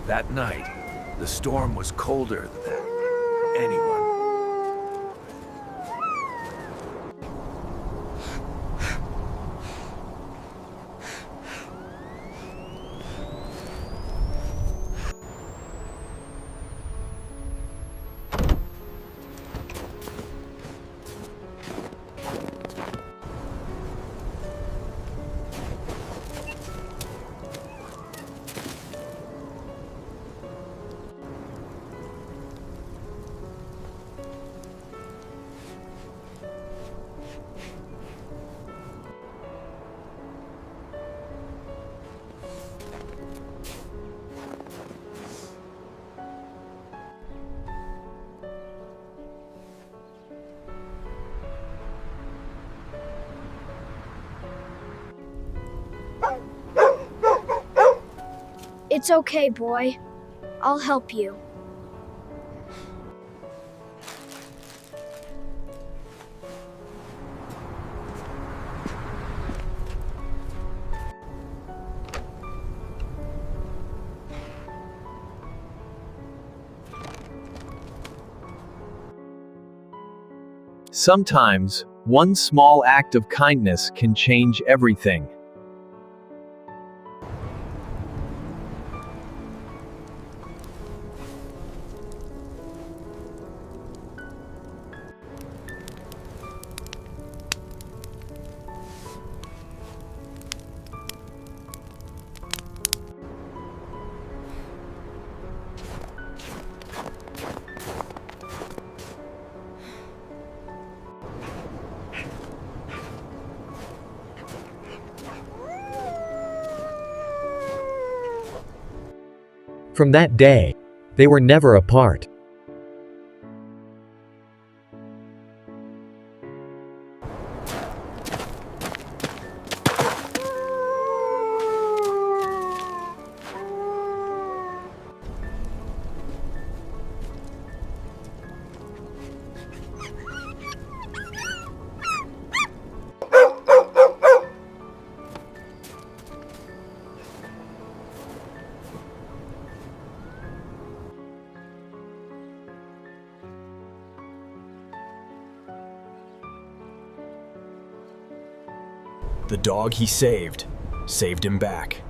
That night, the storm was colder than anyone. It's okay, boy. I'll help you. Sometimes, one small act of kindness can change everything. From that day, they were never apart. The dog he saved him back.